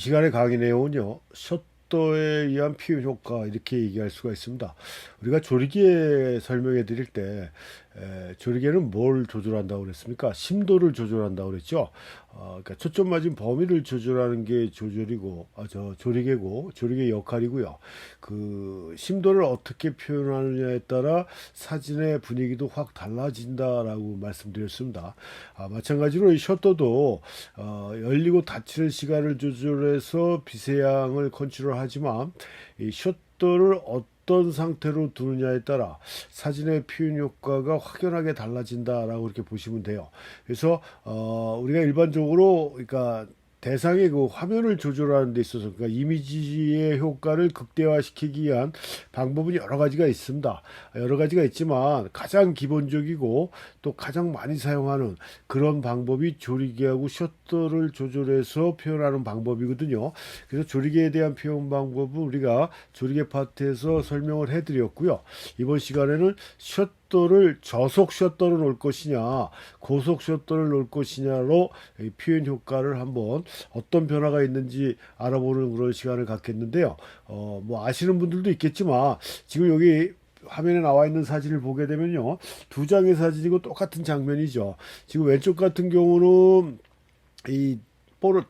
시간의 강의 내용은요, 셔터에 의한 표현 효과 이렇게 얘기할 수가 있습니다. 우리가 조리개 설명해 드릴 때 조리개는 뭘 조절한다고 그랬습니까? 심도를 조절한다고 그랬죠. 그러니까 초점 맞은 범위를 조절하는 게 조절이고, 조리개고, 조리개 역할이고요. 그 심도를 어떻게 표현하느냐에 따라 사진의 분위기도 확 달라진다라고 말씀드렸습니다. 마찬가지로 이 셔터도 열리고 닫히는 시간을 조절해서 빛의 양을 컨트롤하지만 이 셔터를 어떤 상태로 두느냐에 따라 사진의 표현 효과가 확연하게 달라진다라고 이렇게 보시면 돼요. 그래서 우리가 일반적으로 그러니까 대상의 그 화면을 조절하는 데 있어서 그러니까 이미지의 효과를 극대화시키기 위한 방법은 여러 가지가 있습니다. 여러 가지가 있지만 가장 기본적이고 또 가장 많이 사용하는 그런 방법이 조리개하고 셔터를 조절해서 표현하는 방법이거든요. 그래서 조리개에 대한 표현 방법은 우리가 조리개 파트에서 설명을 해드렸고요. 이번 시간에는 셔터를 저속 셔터로 놓을 것이냐 고속 셔터를 놓을 것이냐로 표현 효과를 한번 어떤 변화가 있는지 알아보는 그런 시간을 갖겠는데요. 뭐 아시는 분들도 있겠지만 지금 여기 화면에 나와 있는 사진을 보게 되면요, 두 장의 사진이고 똑같은 장면이죠. 지금 왼쪽 같은 경우는 이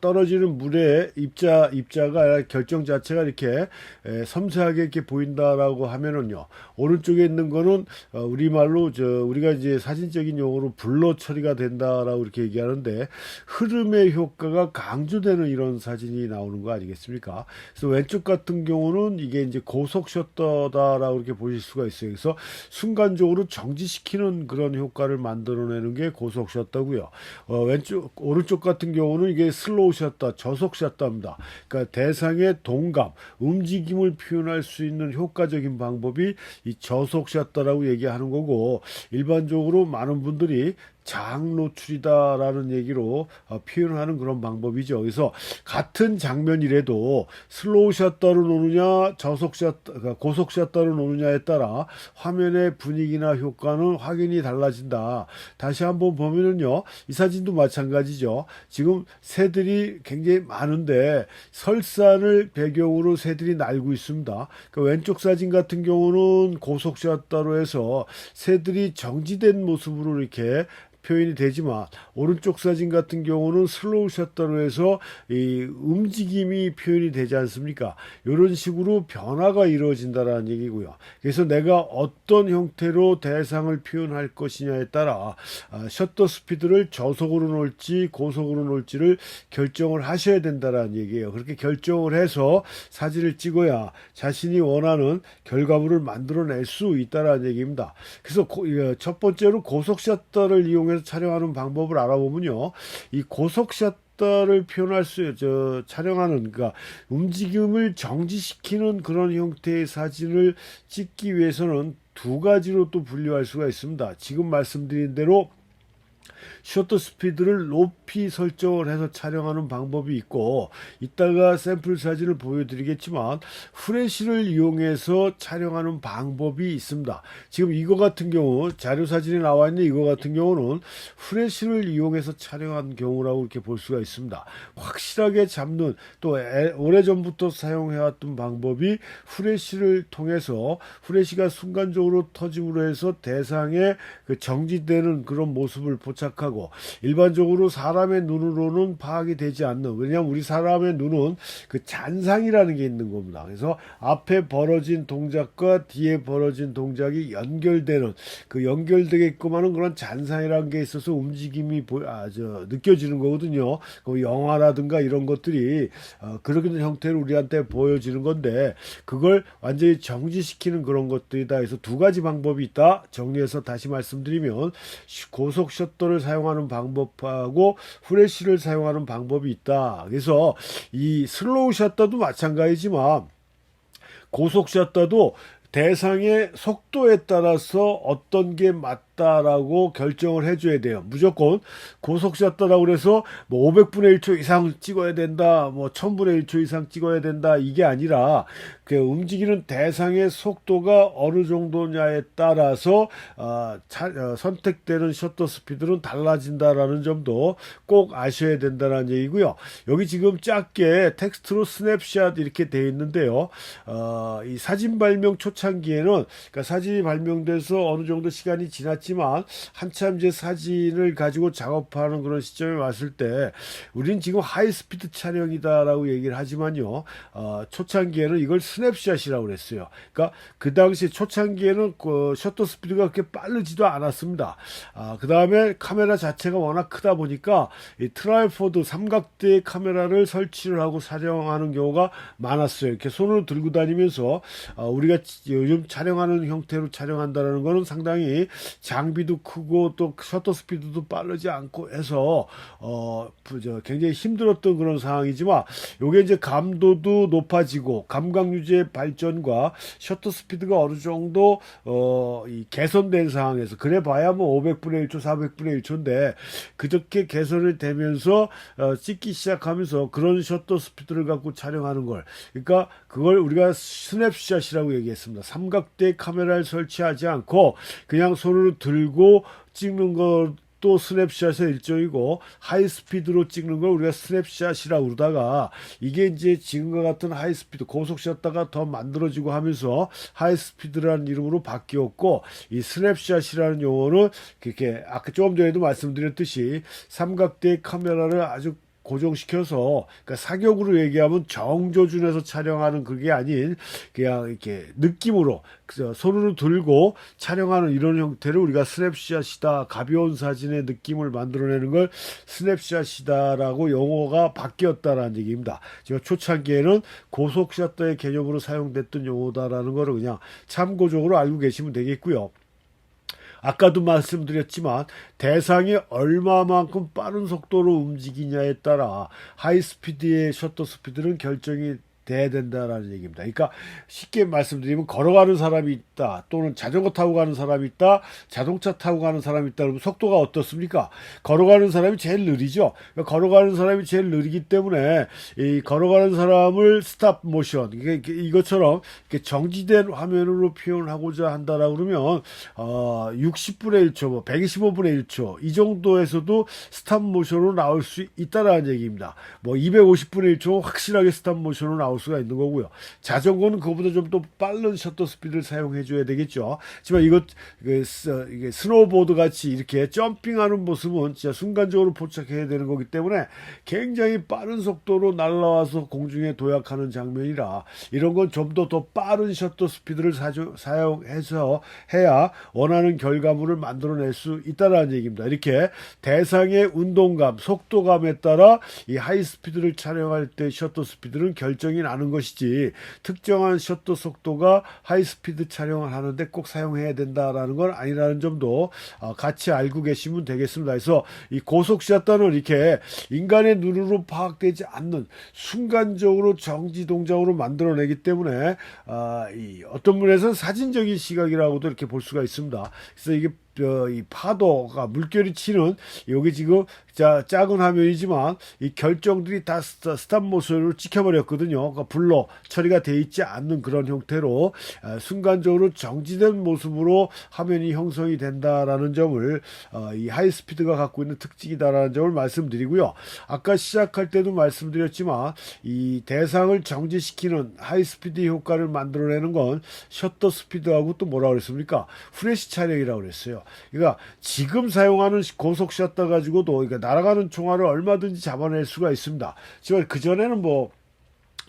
떨어지는 물의 입자가 결정 자체가 이렇게 섬세하게 이렇게 보인다라고 하면은요, 오른쪽에 있는 거는 우리말로 우리가 이제 사진적인 용어로 블러 처리가 된다라고 이렇게 얘기하는데 흐름의 효과가 강조되는 이런 사진이 나오는 거 아니겠습니까? 그래서 왼쪽 같은 경우는 이게 이제 고속 셔터다라고 이렇게 보실 수가 있어요. 그래서 순간적으로 정지시키는 그런 효과를 만들어내는 게 고속 셔터고요. 오른쪽 같은 경우는 이게 슬로우 셔터, 저속 셔터입니다. 그러니까 대상의 동감, 움직임을 표현할 수 있는 효과적인 방법이 이 저속 셔터라고 얘기하는 거고, 일반적으로 많은 분들이 장 노출이다라는 얘기로 표현하는 그런 방법이죠. 그래서 같은 장면이라도 슬로우 셔터로 노느냐 저속 셔터, 그러니까 고속 셔터로 노느냐에 따라 화면의 분위기나 효과는 확연히 달라진다. 다시 한번 보면은요, 이 사진도 마찬가지죠. 지금 새들이 굉장히 많은데 설산을 배경으로 새들이 날고 있습니다. 그러니까 왼쪽 사진 같은 경우는 고속 셔터로 해서 새들이 정지된 모습으로 이렇게 표현이 되지만 오른쪽 사진 같은 경우는 슬로우 셔터로 해서 이 움직임이 표현이 되지 않습니까? 이런 식으로 변화가 이루어진다라는 얘기고요. 그래서 내가 어떤 형태로 대상을 표현할 것이냐에 따라 셔터 스피드를 저속으로 놓을지 고속으로 놓을지를 결정을 하셔야 된다라는 얘기예요. 그렇게 결정을 해서 사진을 찍어야 자신이 원하는 결과물을 만들어낼 수 있다라는 얘기입니다. 그래서 첫 번째로 고속 셔터를 이용해서 촬영하는 방법을 알아보면요, 이 고속 셔터를 표현할 촬영하는, 그러니까 움직임을 정지시키는 그런 형태의 사진을 찍기 위해서는 두 가지로 또 분류할 수가 있습니다. 지금 말씀드린 대로 셔터 스피드를 높이 설정을 해서 촬영하는 방법이 있고, 이따가 샘플 사진을 보여드리겠지만 후레쉬를 이용해서 촬영하는 방법이 있습니다. 지금 이거 같은 경우 자료 사진에 나와 있는 이거 같은 경우는 후레쉬를 이용해서 촬영한 경우라고 이렇게 볼 수가 있습니다. 확실하게 잡는, 또 오래전부터 사용해왔던 방법이 후레쉬를 통해서 후레쉬가 순간적으로 터짐으로 해서 대상에 그 정지되는 그런 모습을 포착하고, 일반적으로 사람의 눈으로는 파악이 되지 않는, 왜냐하면 우리 사람의 눈은 그 잔상이라는 게 있는 겁니다. 그래서 앞에 벌어진 동작과 뒤에 벌어진 동작이 연결되는, 그 연결되게끔 하는 그런 잔상이라는 게 있어서 움직임이 느껴지는 거거든요. 그 영화라든가 이런 것들이 그런 형태로 우리한테 보여지는 건데, 그걸 완전히 정지시키는 그런 것들이다 해서 두 가지 방법이 있다. 정리해서 다시 말씀드리면 고속 셔터를 사용하는 방법하고 후레쉬를 사용하는 방법이 있다. 그래서 이 슬로우 셔터도 마찬가지지만 고속 셔터도 대상의 속도에 따라서 어떤 게 샷다라고 결정을 해줘야 돼요. 무조건 고속 샷다라고 그래서 뭐 500분의 1초 이상 찍어야 된다, 뭐 1000분의 1초 이상 찍어야 된다, 이게 아니라 그 움직이는 대상의 속도가 어느 정도냐에 따라서 선택되는 셔터 스피드는 달라진다라는 점도 꼭 아셔야 된다는 얘기고요. 여기 지금 짧게 텍스트로 스냅샷 이렇게 되어 있는데요. 이 사진 발명 초창기에는, 그러니까 사진이 발명돼서 어느 정도 시간이 지났지만 한참 이제 사진을 가지고 작업하는 그런 시점에 왔을 때 우리는 지금 하이스피드 촬영이다라고 얘기를 하지만요. 초창기에는 이걸 스냅샷이라고 그랬어요. 그러니까 그 당시 초창기에는 그 셔터 스피드가 그렇게 빠르지도 않았습니다. 그 다음에 카메라 자체가 워낙 크다 보니까 이 트라이포드 삼각대 카메라를 설치를 하고 촬영하는 경우가 많았어요. 이렇게 손으로 들고 다니면서 우리가 요즘 촬영하는 형태로 촬영한다는 거는 상당히 장비도 크고 또 셔터 스피드도 빠르지 않고 해서 굉장히 힘들었던 그런 상황이지만 요게 이제 감도도 높아지고 감각 유지의 발전과 셔터 스피드가 어느 정도 이 개선된 상황에서, 그래 봐야 뭐 500분의 1초, 400분의 1초인데 그저께 개선이 되면서 찍기 시작하면서 그런 셔터 스피드를 갖고 촬영하는 걸, 그러니까 그걸 우리가 스냅샷이라고 얘기했습니다. 삼각대 카메라를 설치하지 않고 그냥 손으로 들고 찍는 것 또 스냅샷의 일종이고, 하이스피드로 찍는 걸 우리가 스냅샷이라고 그러다가 이게 이제 지금과 같은 하이스피드 고속샷다가 더 만들어지고 하면서 하이스피드라는 이름으로 바뀌었고, 이 스냅샷이라는 용어는 그렇게 아까 조금 전에도 말씀드렸듯이 삼각대 카메라를 아주 고정시켜서, 그러니까 사격으로 얘기하면 정조준에서 촬영하는 그게 아닌 그냥 이렇게 느낌으로 손으로 들고 촬영하는 이런 형태를 우리가 스냅샷이다, 가벼운 사진의 느낌을 만들어내는 걸 스냅샷이다라고 용어가 바뀌었다라는 얘기입니다. 제가 초창기에는 고속샷다의 개념으로 사용됐던 용어다라는 거를 그냥 참고적으로 알고 계시면 되겠고요. 아까도 말씀드렸지만 대상이 얼마만큼 빠른 속도로 움직이냐에 따라 하이스피드의 셔터 스피드는 결정이 돼야 된다라는 얘기입니다. 그러니까 쉽게 말씀드리면 걸어가는 사람이 있다, 또는 자전거 타고 가는 사람이 있다, 자동차 타고 가는 사람이 있다, 그러면 속도가 어떻습니까? 걸어가는 사람이 제일 느리죠. 그러니까 걸어가는 사람이 제일 느리기 때문에 이 걸어가는 사람을 스탑 모션, 이것처럼 이렇게 정지된 화면으로 표현하고자 한다라고 그러면 60분의 1초, 뭐 125분의 1초 이 정도에서도 스탑 모션으로 나올 수 있다라는 얘기입니다. 뭐 250분의 1초 확실하게 스탑 모션으로 나올 수가 있는 거고요. 자전거는 그거보다 좀 더 빠른 셔터 스피드를 사용해 줘야 되겠죠. 하지만 이게 스노우보드 같이 이렇게 점핑하는 모습은 진짜 순간적으로 포착해야 되는 거기 때문에 굉장히 빠른 속도로 날아와서 공중에 도약하는 장면이라 이런 건 좀 더 빠른 셔터 스피드를 사용해서 해야 원하는 결과물을 만들어낼 수 있다는 얘기입니다. 이렇게 대상의 운동감, 속도감에 따라 이 하이스피드를 촬영할 때 셔터 스피드는 결정이 나는 것이지, 특정한 셔터 속도가 하이스피드 촬영을 하는데 꼭 사용해야 된다라는 건 아니라는 점도 같이 알고 계시면 되겠습니다. 그래서 이 고속 샷다는 이렇게 인간의 눈으로 파악되지 않는 순간적으로 정지 동작으로 만들어내기 때문에 이 어떤 분에서는 사진적인 시각이라고도 이렇게 볼 수가 있습니다. 그래서 이게 이 파도가 물결이 치는 여기 지금 작은 화면이지만 이 결정들이 다 스탑 모션으로 찍혀버렸거든요. 그러니까 블러 처리가 돼 있지 않는 그런 형태로 순간적으로 정지된 모습으로 화면이 형성이 된다라는 점을 이 하이스피드가 갖고 있는 특징이다라는 점을 말씀드리고요. 아까 시작할 때도 말씀드렸지만 이 대상을 정지시키는 하이스피드 효과를 만들어내는 건 셔터 스피드하고 또 뭐라 그랬습니까? 후레쉬 촬영이라고 그랬어요. 그러니까 지금 사용하는 고속 셔터 가지고도 그러니까 날아가는 총알을 얼마든지 잡아낼 수가 있습니다. 하지만 그전에는 뭐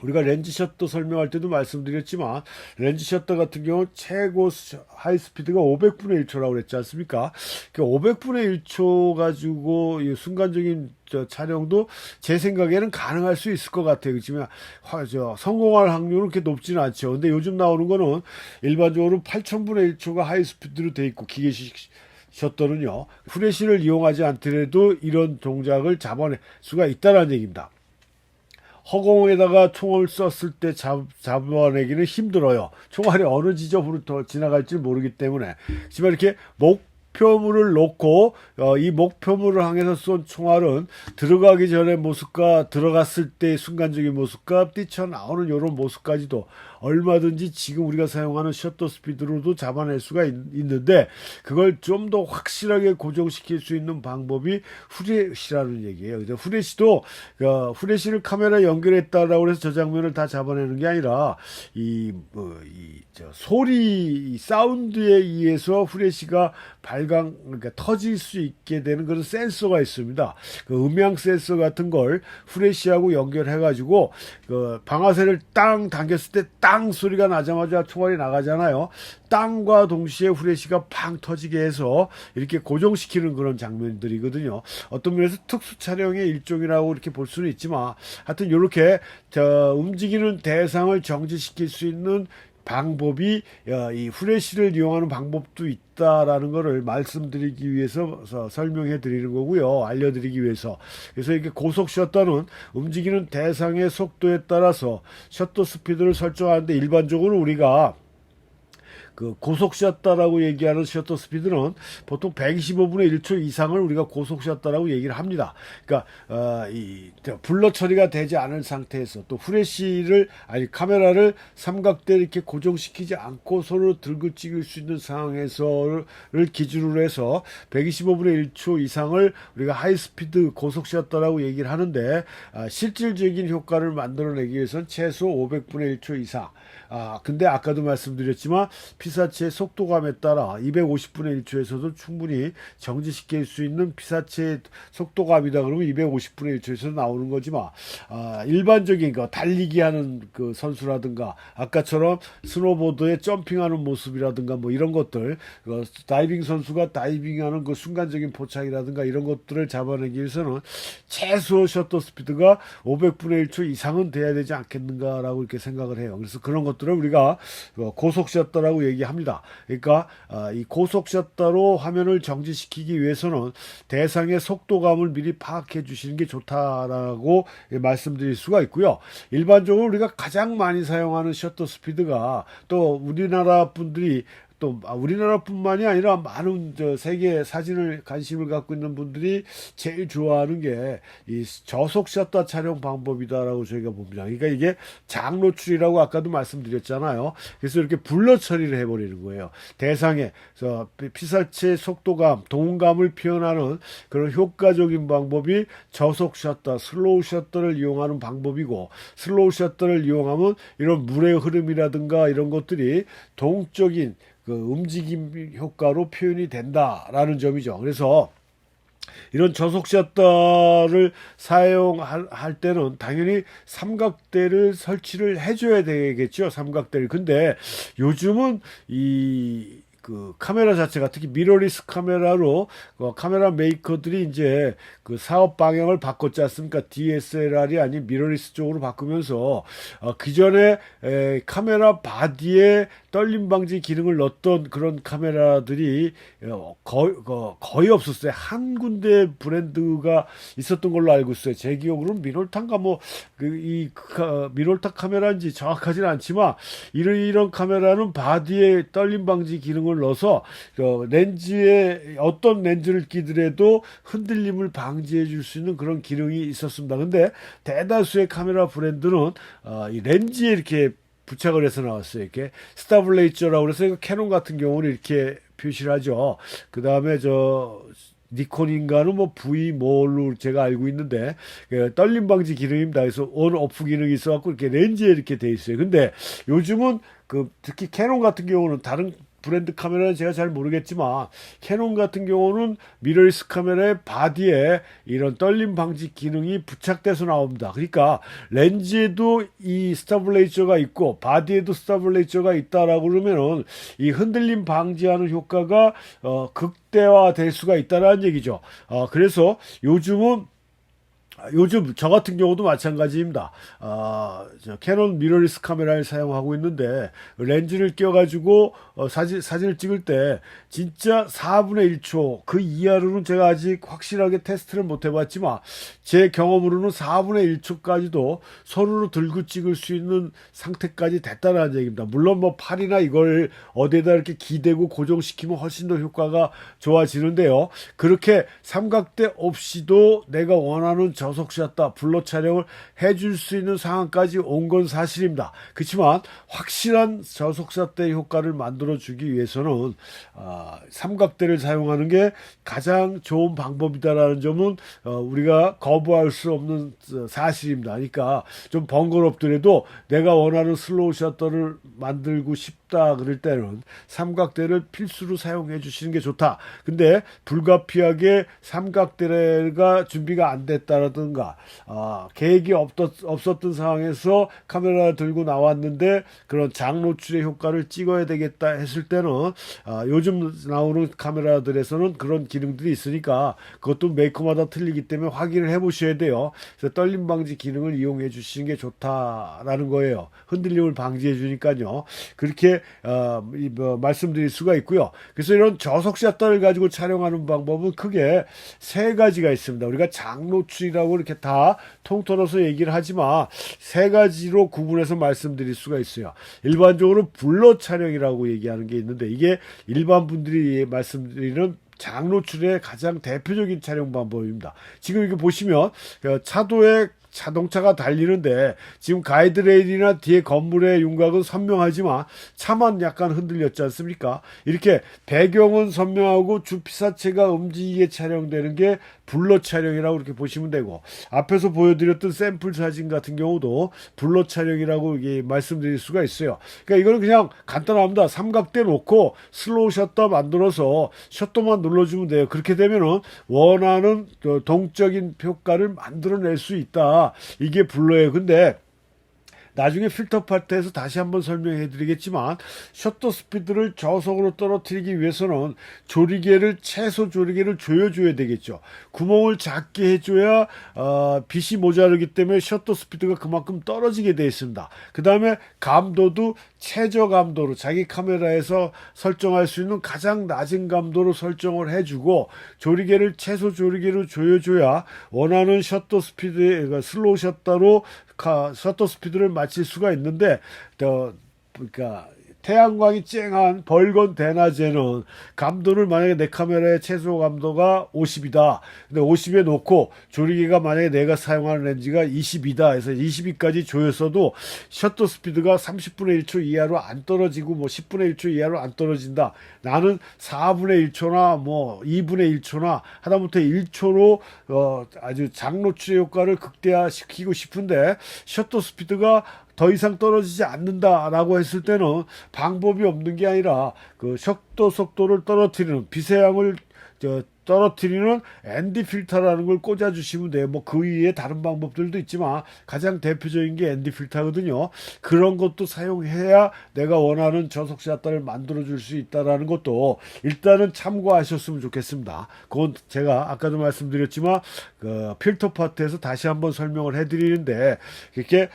우리가 렌즈 셔터 설명할 때도 말씀드렸지만 렌즈 셔터 같은 경우 최고 하이스피드가 500분의 1초라고 그랬지 않습니까? 그 500분의 1초 가지고 이 순간적인 촬영도 제 생각에는 가능할 수 있을 것 같아요. 그렇지만 성공할 확률은 그렇게 높지는 않죠. 근데 요즘 나오는 거는 일반적으로 8000분의 1초가 하이스피드로 돼 있고 기계식 셔터는요, 후레쉬를 이용하지 않더라도 이런 동작을 잡아낼 수가 있다는 얘기입니다. 허공에다가 총을 쐈을 때 잡아내기는 힘들어요. 총알이 어느 지점으로 더 지나갈지 모르기 때문에. 하지만 이렇게 목표물을 놓고 이 목표물을 향해서 쏜 총알은 들어가기 전의 모습과 들어갔을 때의 순간적인 모습과 뛰쳐나오는 이런 모습까지도 얼마든지 지금 우리가 사용하는 셔터 스피드로도 잡아낼 수가 있는데, 그걸 좀 더 확실하게 고정시킬 수 있는 방법이 후레쉬라는 얘기예요. 그래서 후레쉬도 후레쉬를 카메라에 연결했다라고 해서 저 장면을 다 잡아내는 게 아니라 소리 사운드에 의해서 후레쉬가 그러니까 터질 수 있게 되는 그런 센서가 있습니다. 그 음향 센서 같은 걸 후레쉬하고 연결해가지고 그 방아쇠를 땅 당겼을 때 땅 소리가 나자마자 총알이 나가잖아요. 땅과 동시에 후레쉬가 팡 터지게 해서 이렇게 고정시키는 그런 장면들이거든요. 어떤 면에서 특수 촬영의 일종이라고 이렇게 볼 수는 있지만, 하여튼 이렇게 움직이는 대상을 정지시킬 수 있는 방법이 이 후레쉬를 이용하는 방법도 있다라는 것을 말씀드리기 위해서 설명해 드리는 거고요. 알려드리기 위해서. 그래서 이렇게 고속 셔터는 움직이는 대상의 속도에 따라서 셔터 스피드를 설정하는데, 일반적으로 우리가 그 고속 셔터라고 얘기하는 셔터 스피드는 보통 125분의 1초 이상을 우리가 고속 셔터라고 얘기를 합니다. 그러니까 이 블러 처리가 되지 않은 상태에서 또 카메라를 삼각대 이렇게 고정시키지 않고 손으로 들고 찍을 수 있는 상황에서를 기준으로 해서 125분의 1초 이상을 우리가 하이스피드 고속 셔터라고 얘기를 하는데, 실질적인 효과를 만들어내기 위해서는 최소 500분의 1초 이상. 근데 아까도 말씀드렸지만 피사체의 속도감에 따라 250분의 1초에서도 충분히 정지시킬 수 있는 피사체의 속도감이다 그러면 250분의 1초에서 나오는 거지만, 일반적인 달리기 하는 그 선수라든가 아까처럼 스노보드에 점핑하는 모습이라든가 뭐 이런 것들, 다이빙 선수가 다이빙하는 그 순간적인 포착이라든가 이런 것들을 잡아내기 위해서는 최소 셔터 스피드가 500분의 1초 이상은 돼야 되지 않겠는가라고 이렇게 생각을 해요. 그래서 그런 것들을 우리가 고속 셔터라고 얘기합니다. 그러니까 이 고속 셔터로 화면을 정지시키기 위해서는 대상의 속도감을 미리 파악해 주시는 게 좋다라고 말씀드릴 수가 있고요. 일반적으로 우리가 가장 많이 사용하는 셔터 스피드가, 또 우리나라 분들이 또 우리나라뿐만이 아니라 많은 세계 사진을 관심을 갖고 있는 분들이 제일 좋아하는 게 이 저속 셔터 촬영 방법이다라고 저희가 봅니다. 그러니까 이게 장노출이라고 아까도 말씀드렸잖아요. 그래서 이렇게 블러 처리를 해버리는 거예요. 대상에 피사체 속도감, 동감을 표현하는 그런 효과적인 방법이 저속 셔터, 슬로우 셔터를 이용하는 방법이고, 슬로우 셔터를 이용하면 이런 물의 흐름이라든가 이런 것들이 동적인 그 움직임 효과로 표현이 된다라는 점이죠. 그래서 이런 저속 셔터를 사용할 때는 당연히 삼각대를 설치를 해줘야 되겠죠. 삼각대를. 근데 요즘은 그 카메라 자체가, 특히 미러리스 카메라로 카메라 메이커들이 이제 그 사업 방향을 바꿨지 않습니까? DSLR이 아닌 미러리스 쪽으로 바꾸면서 기존에 카메라 바디에 떨림 방지 기능을 넣었던 그런 카메라들이 거의 없었어요. 한 군데 브랜드가 있었던 걸로 알고 있어요. 제 기억으로는 미놀탄가 미놀타 카메라인지 정확하지는 않지만, 이런 카메라는 바디에 떨림 방지 기능을 넣어서 렌즈에 어떤 렌즈를 끼더라도 흔들림을 방지해 줄 수 있는 그런 기능이 있었습니다. 근데 대다수의 카메라 브랜드는 이 렌즈에 이렇게 부착을 해서 나왔어요. 이렇게 스타블레이저라고 해서 캐논 같은 경우는 이렇게 표시를 하죠. 그 다음에 니콘인가는 V 뭘로 제가 알고 있는데, 떨림 방지 기능입니다. 그래서 온 오프 기능이 있어갖고 이렇게 렌즈에 이렇게 돼 있어요. 근데 요즘은 특히 캐논 같은 경우는, 다른 브랜드 카메라는 제가 잘 모르겠지만 캐논 같은 경우는 미러리스 카메라의 바디에 이런 떨림 방지 기능이 부착돼서 나옵니다. 그러니까 렌즈에도 이 스타블레이저가 있고 바디에도 스타블레이저가 있다라고 그러면은 이 흔들림 방지하는 효과가 극대화될 수가 있다라는 얘기죠. 그래서 요즘은 요즘 저 같은 경우도 마찬가지입니다. 캐논 미러리스 카메라를 사용하고 있는데 렌즈를 껴가지고 사진을 찍을 때 진짜 4분의 1초 그 이하로는 제가 아직 확실하게 테스트를 못 해봤지만 제 경험으로는 4분의 1초까지도 손으로 들고 찍을 수 있는 상태까지 됐다는 얘기입니다. 물론 뭐 팔이나 이걸 어디에다 이렇게 기대고 고정시키면 훨씬 더 효과가 좋아지는데요. 그렇게 삼각대 없이도 내가 원하는 저속샷다 블러 촬영을 해줄 수 있는 상황까지 온 건 사실입니다. 그렇지만 확실한 저속샷대 효과를 만들어주기 위해서는 삼각대를 사용하는 게 가장 좋은 방법이다라는 점은 우리가 거부할 수 없는 사실입니다. 그러니까 좀 번거롭더라도 내가 원하는 슬로우 셔터를 만들고 싶다 그럴 때는 삼각대를 필수로 사용해 주시는 게 좋다. 근데 불가피하게 삼각대가 준비가 안 됐다라든가 계획이 없었던 상황에서 카메라를 들고 나왔는데 그런 장노출의 효과를 찍어야 되겠다 했을 때는 요즘 나오는 카메라들에서는 그런 기능들이 있으니까 그것도 메이커마다 틀리기 때문에 확인을 해 보셔야 돼요. 그래서 떨림 방지 기능을 이용해 주시는 게 좋다라는 거예요. 흔들림을 방지해 주니까요. 그렇게 말씀드릴 수가 있고요. 그래서 이런 저속 샷터를 가지고 촬영하는 방법은 크게 세 가지가 있습니다. 우리가 장노출이라고 이렇게 다 통틀어서 얘기를 하지만 세 가지로 구분해서 말씀드릴 수가 있어요. 일반적으로 블러 촬영이라고 얘기하는 게 있는데 이게 일반 분들이 말씀드리는 장노출의 가장 대표적인 촬영 방법입니다. 지금 이렇게 보시면 차도에 자동차가 달리는데 지금 가이드레일이나 뒤에 건물의 윤곽은 선명하지만 차만 약간 흔들렸지 않습니까? 이렇게 배경은 선명하고 주피사체가 움직이게 촬영되는 게 블러 촬영이라고 이렇게 보시면 되고 앞에서 보여드렸던 샘플 사진 같은 경우도 블러 촬영이라고 이게 말씀드릴 수가 있어요. 그러니까 이거는 그냥 간단합니다. 삼각대 놓고 슬로우 셔터 만들어서 셔터만 눌러주면 돼요. 그렇게 되면은 원하는 동적인 효과를 만들어낼 수 있다. 이게 블러예요. 근데 나중에 필터 파트에서 다시 한번 설명해 드리겠지만 셔터 스피드를 저속으로 떨어뜨리기 위해서는 최소 조리개를 조여줘야 되겠죠. 구멍을 작게 해줘야 빛이 모자르기 때문에 셔터 스피드가 그만큼 떨어지게 되어 있습니다. 그 다음에 감도도 최저 감도로 자기 카메라에서 설정할 수 있는 가장 낮은 감도로 설정을 해주고 최소 조리개로 조여줘야 원하는 셔터 스피드, 그러니까 슬로우 셔터로 셔터 스피드를 맞출 수가 있는데 그러니까 태양광이 쨍한 벌건 대낮에는 감도를 만약에 내 카메라의 최소 감도가 50이다. 근데 50에 놓고 조리개가 만약에 내가 사용하는 렌즈가 22다 해서 22까지 조였어도 셔터 스피드가 30분의 1초 이하로 안 떨어지고 뭐 10분의 1초 이하로 안 떨어진다. 나는 4분의 1초나 뭐 2분의 1초나 하다못해 1초로 아주 장노출의 효과를 극대화시키고 싶은데 셔터 스피드가 더 이상 떨어지지 않는다라고 했을 때는 방법이 없는 게 아니라 그 셔터 속도를 떨어뜨리는 빛의 양을 떨어뜨리는 ND 필터라는 걸 꽂아주시면 돼요. 뭐 그 위에 다른 방법들도 있지만 가장 대표적인 게 ND 필터거든요. 그런 것도 사용해야 내가 원하는 저속 샷터를 만들어줄 수 있다라는 것도 일단은 참고하셨으면 좋겠습니다. 그건 제가 아까도 말씀드렸지만 그 필터 파트에서 다시 한번 설명을 해드리는데 이렇게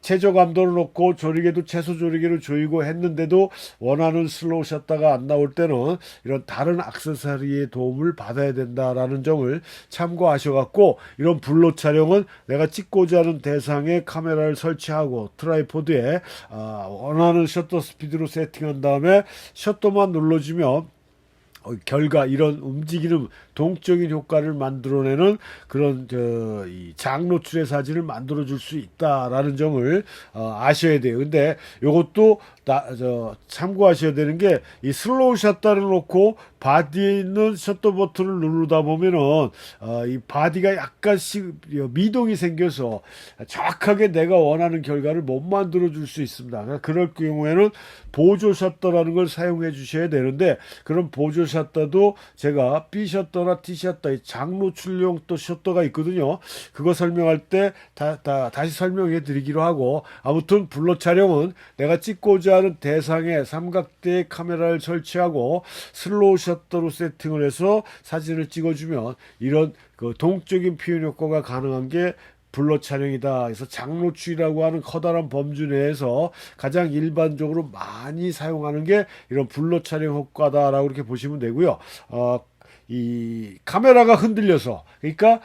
최저 감도를 놓고 조리개도 최소 조리개로 조이고 했는데도 원하는 슬로우 샷터가 안 나올 때는 이런 다른 액세서리의 도움을 받아야 된다라는 점을 참고하셔갖고 이런 블러 촬영은 내가 찍고자 하는 대상에 카메라를 설치하고 트라이포드에 원하는 셔터 스피드로 세팅한 다음에 셔터만 눌러주면 결과 이런 움직이는 동적인 효과를 만들어내는 그런 이 장노출의 사진을 만들어줄 수 있다라는 점을 아셔야 돼요. 근데 이것도 참고하셔야 되는 게 이 슬로우 샷터를 놓고 바디에 있는 셔터 버튼을 누르다 보면은 이 바디가 약간씩 미동이 생겨서 정확하게 내가 원하는 결과를 못 만들어 줄 수 있습니다. 그럴 경우에는 보조 셔터라는 걸 사용해 주셔야 되는데 그런 보조 셔터도 제가 B 셔터나 T 셔터, 장노출용 또 셔터가 있거든요. 그거 설명할 때 다시 설명해 드리기로 하고, 아무튼 블러 촬영은 내가 찍고자 하는 대상에 삼각대에 카메라를 설치하고 슬로우 셔터로 세팅을 해서 사진을 찍어주면 이런 그 동적인 표현 효과가 가능한 게 블러 촬영이다. 그래서 장노출이라고 하는 커다란 범주 내에서 가장 일반적으로 많이 사용하는 게 이런 블러 촬영 효과다라고 이렇게 보시면 되고요. 이 카메라가 흔들려서, 그러니까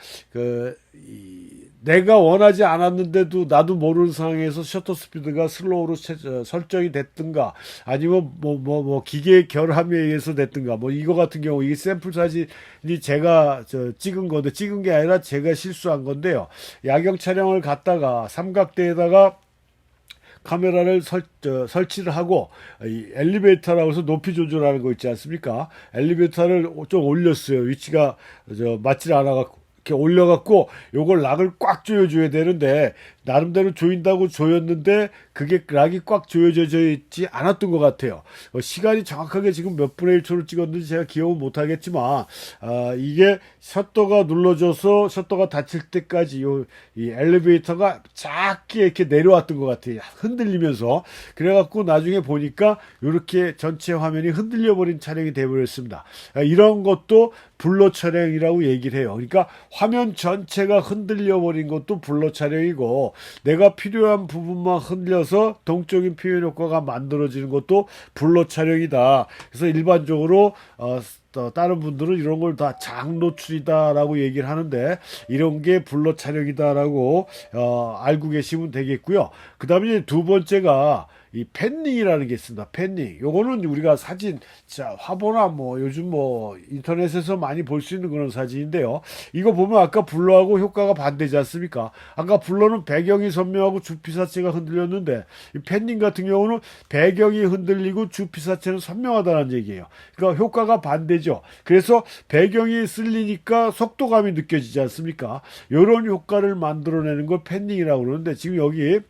내가 원하지 않았는데도 나도 모르는 상황에서 셔터 스피드가 슬로우로 설정이 됐든가, 아니면 뭐 기계 결함에 의해서 됐든가, 뭐 이거 같은 경우 이게 샘플 사진이 제가 찍은 건데, 찍은 게 아니라 제가 실수한 건데요. 야경 촬영을 갔다가 삼각대에다가 카메라를 설치를 하고, 이 엘리베이터라고 해서 높이 조절하는 거 있지 않습니까? 엘리베이터를 좀 올렸어요. 위치가 맞질 않아갖고 이렇게 올려갖고 요걸 락을 꽉 조여줘야 되는데, 나름대로 조인다고 조였는데 그게 락이 꽉 조여져 있지 않았던 것 같아요. 시간이 정확하게 지금 몇 분의 1초를 찍었는지 제가 기억은 못하겠지만, 이게 셔터가 눌러져서 셔터가 닫힐 때까지 이 엘리베이터가 작게 이렇게 내려왔던 것 같아요. 흔들리면서. 그래갖고 나중에 보니까 이렇게 전체 화면이 흔들려 버린 촬영이 되어버렸습니다. 이런 것도 블러 촬영이라고 얘기를 해요. 그러니까 화면 전체가 흔들려 버린 것도 블러 촬영이고, 내가 필요한 부분만 흔들려서 동적인 표현 효과가 만들어지는 것도 블러 촬영이다. 그래서 일반적으로 다른 분들은 이런 걸 다 장노출이다라고 얘기를 하는데, 이런 게 블러 촬영이다라고 알고 계시면 되겠고요. 그 다음에 두 번째가 이 팬닝이라는 게 있습니다. 팬닝. 요거는 우리가 사진, 화보나 뭐 요즘 뭐 인터넷에서 많이 볼 수 있는 그런 사진인데요. 이거 보면 아까 블러하고 효과가 반대지 않습니까? 아까 블러는 배경이 선명하고 주피사체가 흔들렸는데, 이 팬닝 같은 경우는 배경이 흔들리고 주피사체는 선명하다는 얘기예요. 그러니까 효과가 반대죠. 그래서 배경이 쓸리니까 속도감이 느껴지지 않습니까? 이런 효과를 만들어내는 걸 팬닝이라고 그러는데, 지금 여기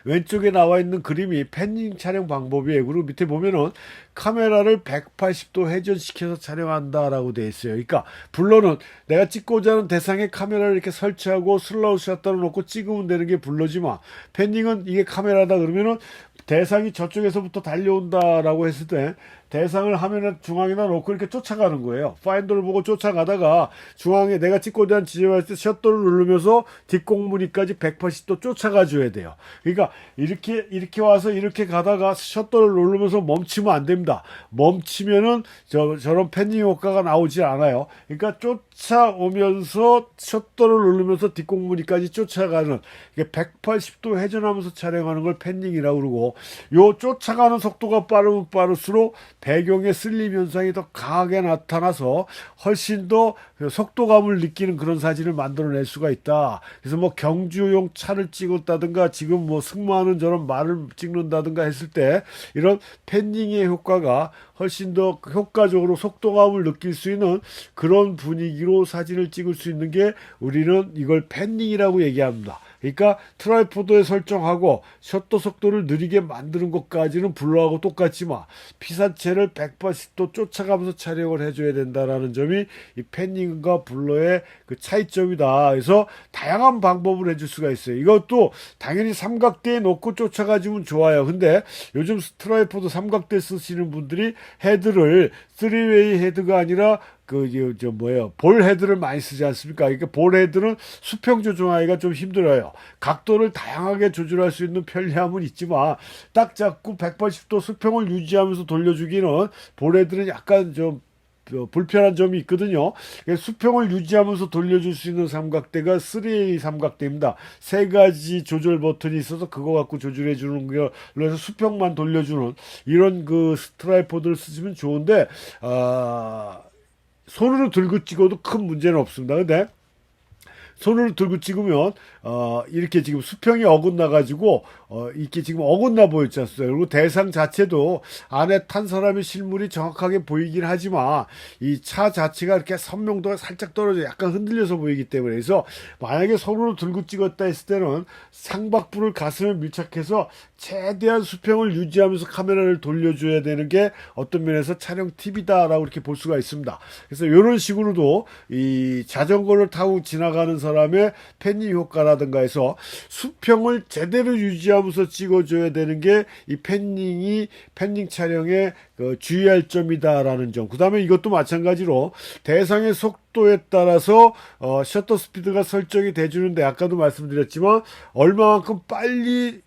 왼쪽에 나와 있는 그림이 팬닝 촬영 방법이에요. 그리고 밑에 보면은 카메라를 180도 회전시켜서 촬영한다라고 되어 있어요. 그러니까 블러는 내가 찍고자 하는 대상에 카메라를 이렇게 설치하고 슬로우 셔터를 놓고 찍으면 되는 게 블러지만, 팬닝은 이게 카메라다 그러면은 대상이 저쪽에서부터 달려온다라고 했을 때 대상을 화면 중앙에다 놓고 이렇게 쫓아가는 거예요. 파인더를 보고 쫓아가다가 중앙에 내가 찍고자 하는 지점에 있을 때 셔터를 누르면서 뒷공무니까지 180도 쫓아가 줘야 돼요. 그러니까 이렇게 와서 이렇게 가다가 셔터를 누르면서 멈추면 안 됩니다. 멈추면은 저런 팬닝 효과가 나오지 않아요. 그러니까 쫓아오면서 셔터를 누르면서 뒷공무니까지 쫓아가는, 이게 180도 회전하면서 촬영하는 걸 팬닝이라고 그러고, 요 쫓아가는 속도가 빠르면 빠를수록 배경의 슬림 현상이 더 강하게 나타나서 훨씬 더 속도감을 느끼는 그런 사진을 만들어낼 수가 있다. 그래서 뭐 경주용 차를 찍었다든가, 지금 뭐 승무하는 저런 말을 찍는다든가 했을 때 이런 팬닝의 효과가 훨씬 더 효과적으로 속도감을 느낄 수 있는 그런 분위기로 사진을 찍을 수 있는 게, 우리는 이걸 팬닝이라고 얘기합니다. 그러니까 트라이포드에 설정하고 셔터 속도를 느리게 만드는 것까지는 블러하고 똑같지만, 피사체를 180도 쫓아가면서 촬영을 해줘야 된다라는 점이 이 팬닝과 블러의 그 차이점이다. 그래서 다양한 방법을 해줄 수가 있어요. 이것도 당연히 삼각대에 놓고 쫓아가주면 좋아요. 근데 요즘 트라이포드 삼각대 쓰시는 분들이 헤드를 3웨이 헤드가 아니라 볼 헤드를 많이 쓰지 않습니까? 그러니까 볼 헤드는 수평 조정하기가 좀 힘들어요. 각도를 다양하게 조절할 수 있는 편리함은 있지만, 딱 잡고 180도 수평을 유지하면서 돌려주기는 볼 헤드는 약간 좀 불편한 점이 있거든요. 수평을 유지하면서 돌려줄 수 있는 삼각대가 3A 삼각대입니다. 세 가지 조절 버튼이 있어서 그거 갖고 조절해 주는 거로 해서 수평만 돌려주는 이런 그 트라이포드를 쓰시면 좋은데, 손으로 들고 찍어도 큰 문제는 없습니다. 근데 손으로 들고 찍으면 이렇게 지금 수평이 어긋나가지고 이렇게 지금 어긋나 보였지 않습니까? 그리고 대상 자체도 안에 탄 사람의 실물이 정확하게 보이긴 하지만 이 차 자체가 이렇게 선명도가 살짝 떨어져 약간 흔들려서 보이기 때문에, 그래서 만약에 손으로 들고 찍었다 했을 때는 상박부를 가슴에 밀착해서 최대한 수평을 유지하면서 카메라를 돌려줘야 되는 게 어떤 면에서 촬영 팁이다라고 이렇게 볼 수가 있습니다. 그래서 이런 식으로도 이 자전거를 타고 지나가는 사람의 팬닝 효과라든가 해서 수평을 제대로 유지하면서 찍어줘야 되는 게 이 팬닝 촬영의 그 주의할 점이다라는 점. 그 다음에 이것도 마찬가지로 대상의 속도에 따라서 셔터 스피드가 설정이 돼주는데, 아까도 말씀드렸지만 얼마만큼 빨리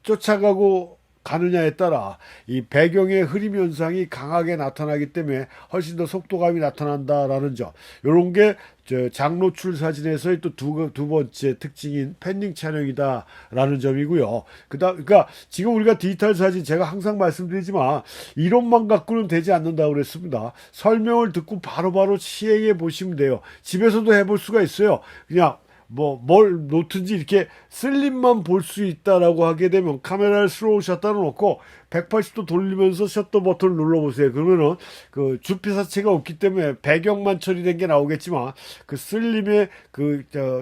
쫓아가고 가느냐에 따라 이 배경의 흐림 현상이 강하게 나타나기 때문에 훨씬 더 속도감이 나타난다라는 점. 요런 게 장노출 사진에서의 또 두 번째 특징인 팬닝 촬영이다라는 점이고요. 그러니까 지금 우리가 디지털 사진, 제가 항상 말씀드리지만 이론만 갖고는 되지 않는다고 그랬습니다. 설명을 듣고 바로바로 시행해 보시면 돼요. 집에서도 해볼 수가 있어요. 그냥 뭘 놓든지 이렇게 슬림만 볼 수 있다라고 하게 되면 카메라를 슬로우 셔터로 놓고 180도 돌리면서 셔터 버튼을 눌러보세요. 그러면은 그 주피사체가 없기 때문에 배경만 처리된 게 나오겠지만 그 슬림의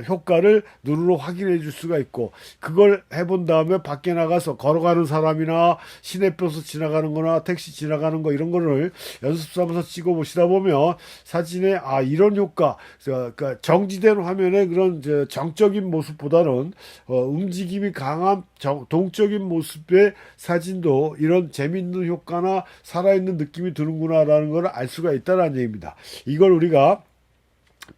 효과를 눈으로 확인해 줄 수가 있고, 그걸 해본 다음에 밖에 나가서 걸어가는 사람이나 시내버스 지나가는 거나 택시 지나가는 거 이런 거를 연습 삼아서 찍어 보시다 보면 사진에 이런 효과, 그러니까 정지된 화면에 그런 정적인 모습보다는 움직임이 강한 동적인 모습의 사진도 이런 재밌는 효과나 살아있는 느낌이 드는구나라는 걸 알 수가 있다는 얘기입니다. 이걸 우리가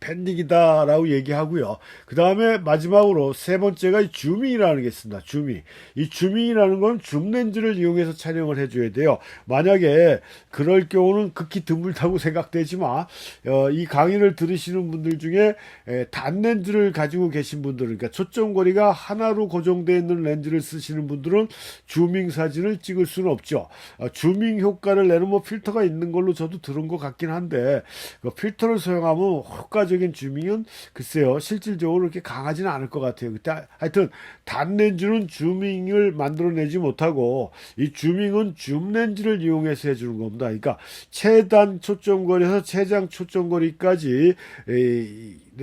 팬닝이다라고 얘기하고요. 그 다음에 마지막으로 세 번째가 이 줌잉이라는 게 있습니다. 줌잉. 이 줌잉이라는 건 줌렌즈를 이용해서 촬영을 해줘야 돼요. 만약에 그럴 경우는 극히 드물다고 생각되지만 이 강의를 들으시는 분들 중에 단렌즈를 가지고 계신 분들은, 그러니까 초점거리가 하나로 고정되어 있는 렌즈를 쓰시는 분들은 줌잉 사진을 찍을 수는 없죠. 줌잉 효과를 내는 필터가 있는 걸로 저도 들은 것 같긴 한데, 그 필터를 사용하면 효과적인 줌잉은 글쎄요 실질적으로 그렇게 강하지는 않을 것 같아요. 그때 하여튼 단렌즈는 줌잉을 만들어내지 못하고 이 줌잉은 줌렌즈를 이용해서 해주는 겁니다. 그러니까 최단 초점거리에서 최장 초점거리까지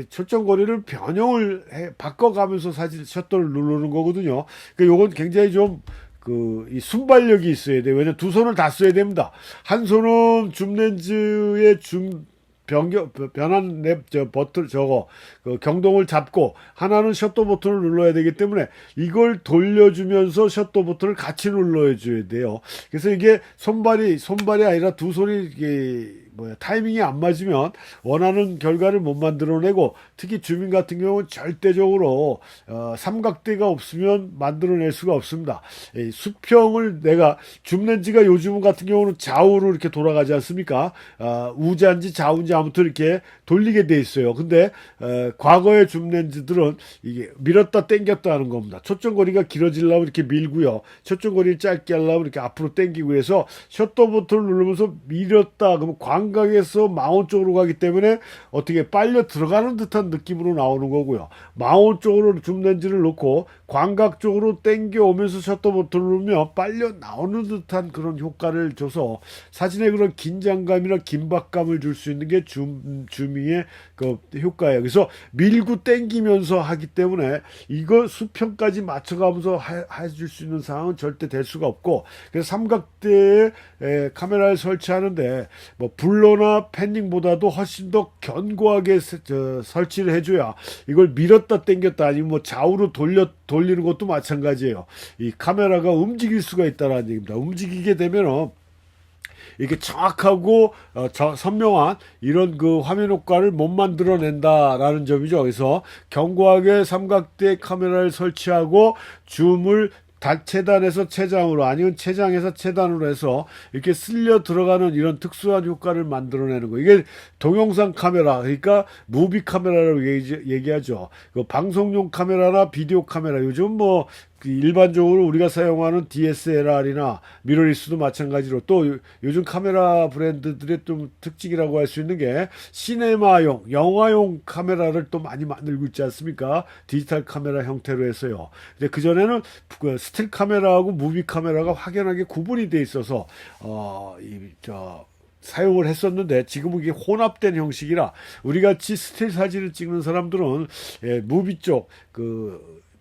초점거리를 변형을 바꿔가면서 사진 셔터를 누르는 거거든요. 그러니까 이건 굉장히 좀 이 순발력이 있어야 돼요. 왜냐면 두 손을 다 써야 됩니다. 한 손은 줌렌즈의 변환 버튼 경동을 잡고, 하나는 셔터 버튼을 눌러야 되기 때문에 이걸 돌려주면서 셔터 버튼을 같이 눌러줘야 돼요. 그래서 이게 손발이 아니라 두 손이 타이밍이 안 맞으면 원하는 결과를 못 만들어내고, 특히 줌잉 같은 경우는 절대적으로 삼각대가 없으면 만들어낼 수가 없습니다. 수평을 줌렌즈가 요즘 같은 경우는 좌우로 이렇게 돌아가지 않습니까? 우자인지 좌우인지 아무튼 이렇게 돌리게 돼 있어요. 근데 과거의 줌렌즈들은 이게 밀었다 당겼다 하는 겁니다. 초점거리가 길어지려면 이렇게 밀고요, 초점거리를 짧게 하려면 이렇게 앞으로 당기고 해서 셔터 버튼을 누르면서 밀었다 그러면 광각에서 마운 쪽으로 가기 때문에 어떻게 빨려 들어가는 듯한 느낌으로 나오는 거고요. 마운 쪽으로 줌렌즈를 놓고 광각 쪽으로 당겨 오면서 셔터 버튼을 누르면 빨려 나오는 듯한 그런 효과를 줘서 사진에 그런 긴장감이나 긴박감을 줄 수 있는 게 줌잉의 그 효과예요. 그래서 밀고 당기면서 하기 때문에 이거 수평까지 맞춰가면서 해줄 수 있는 상황은 절대 될 수가 없고, 그래서 삼각대에 카메라를 설치하는데 블러나 팬닝보다도 훨씬 더 견고하게 설치를 해줘야, 이걸 밀었다 당겼다 아니면 좌우로 돌리는 것도 마찬가지예요. 이 카메라가 움직일 수가 있다는 얘기입니다. 움직이게 되면은 이렇게 정확하고 선명한 이런 그 화면 효과를 못 만들어낸다라는 점이죠. 그래서 견고하게 삼각대 카메라를 설치하고 줌을 최단에서 최장으로, 아니면 최장에서 최단으로 해서 이렇게 쓸려 들어가는 이런 특수한 효과를 만들어내는 거. 이게 동영상 카메라, 그러니까 무비 카메라라고 얘기하죠. 그 방송용 카메라나 비디오 카메라, 요즘 그 일반적으로 우리가 사용하는 DSLR이나 미러리스도 마찬가지로 또 요즘 카메라 브랜드들의 좀 특징이라고 할 수 있는 게 시네마용, 영화용 카메라를 또 많이 만들고 있지 않습니까? 디지털 카메라 형태로 해서요. 근데 그전에는 그 스틸 카메라하고 무비 카메라가 확연하게 구분이 돼 있어서 사용을 했었는데 지금은 이게 혼합된 형식이라 우리 같이 스틸 사진을 찍는 사람들은 무비 쪽,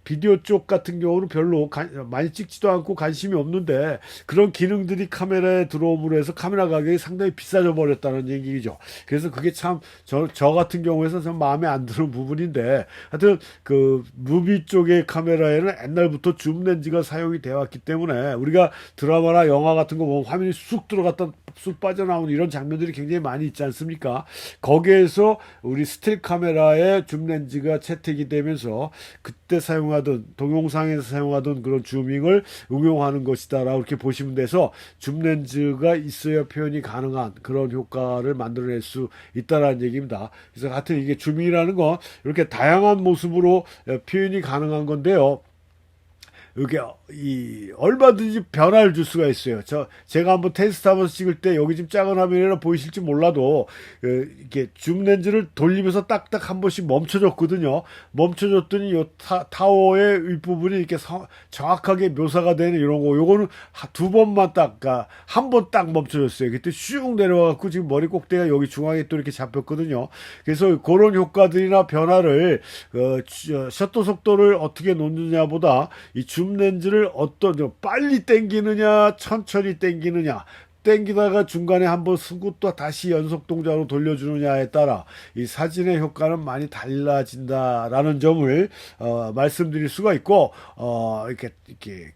비디오 쪽 같은 경우는 별로 많이 찍지도 않고 관심이 없는데 그런 기능들이 카메라에 들어옴으로 해서 카메라 가격이 상당히 비싸져 버렸다는 얘기죠. 그래서 그게 참 저 같은 경우에서 좀 마음에 안 드는 부분인데 하여튼 그 무비 쪽의 카메라에는 옛날부터 줌 렌즈가 사용이 되어 왔기 때문에 우리가 드라마나 영화 같은 거 보면 화면이 쑥 들어갔다 쑥 빠져나오는 이런 장면들이 굉장히 많이 있지 않습니까? 거기에서 우리 스틸 카메라에 줌 렌즈가 채택이 되면서 그때 사용하던 동영상에서 사용하던 그런 줌밍을 응용하는 것이다라고 이렇게 보시면 돼서 줌 렌즈가 있어야 표현이 가능한 그런 효과를 만들어낼 수 있다라는 얘기입니다. 그래서 하여튼 이게 줌밍이라는 건 이렇게 다양한 모습으로 표현이 가능한 건데요. 이게 얼마든지 변화를 줄 수가 있어요. 제가 한번 테스트하면서 찍을 때 여기 지금 작은 화면이라 보이실지 몰라도 이렇게 줌 렌즈를 돌리면서 딱딱 한 번씩 멈춰줬거든요. 멈춰줬더니 요 타워의 윗부분이 이렇게 정확하게 묘사가 되는 이런 거. 요거는 두 번만 한 번 딱 멈춰줬어요. 그때 슉 내려와갖고 지금 머리 꼭대기가 여기 중앙에 또 이렇게 잡혔거든요. 그래서 그런 효과들이나 변화를 셔터 속도를 어떻게 놓느냐보다 이 줌 렌즈를 빨리 당기느냐 천천히 당기느냐 땡기다가 중간에 한번 쓰고 또 다시 연속 동작으로 돌려주느냐에 따라 이 사진의 효과는 많이 달라진다라는 점을 말씀드릴 수가 있고 이렇게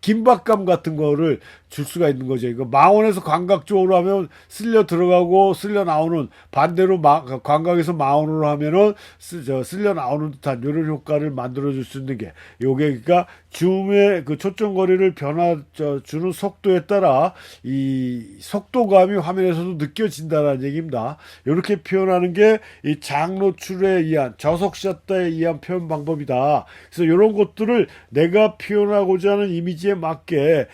긴박감 같은 거를 줄 수가 있는 거죠. 이거 망원에서 광각 쪽으로 하면 쓸려 들어가고 쓸려 나오는 반대로 광각에서 망원으로 하면은 쓸려 나오는 듯한 이런 효과를 만들어 줄 수 있는 게 요게 그러니까 줌의 그 초점 거리를 주는 속도에 따라 이 속도감이 화면에서도 느껴진다는 얘기입니다. 이렇게 표현하는 게 이 장노출에 의한 저속 셔터에 의한 표현 방법이다. 그래서 이런 것들을 내가 표현하고자 하는 이미지에 맞게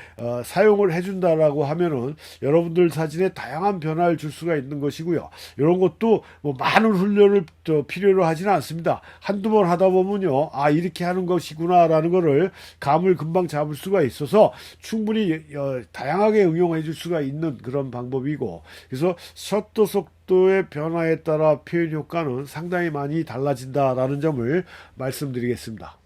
사용을 해준다라고 하면은 여러분들 사진에 다양한 변화를 줄 수가 있는 것이고요. 이런 것도 뭐 많은 훈련을 필요로 하지는 않습니다. 한두 번 하다 보면요, 이렇게 하는 것이구나라는 거를 감을 금방 잡을 수가 있어서 충분히 다양하게 응용해 줄 수가 있는 그런 방법이고, 그래서 셔터 속도의 변화에 따라 표현 효과는 상당히 많이 달라진다라는 점을 말씀드리겠습니다.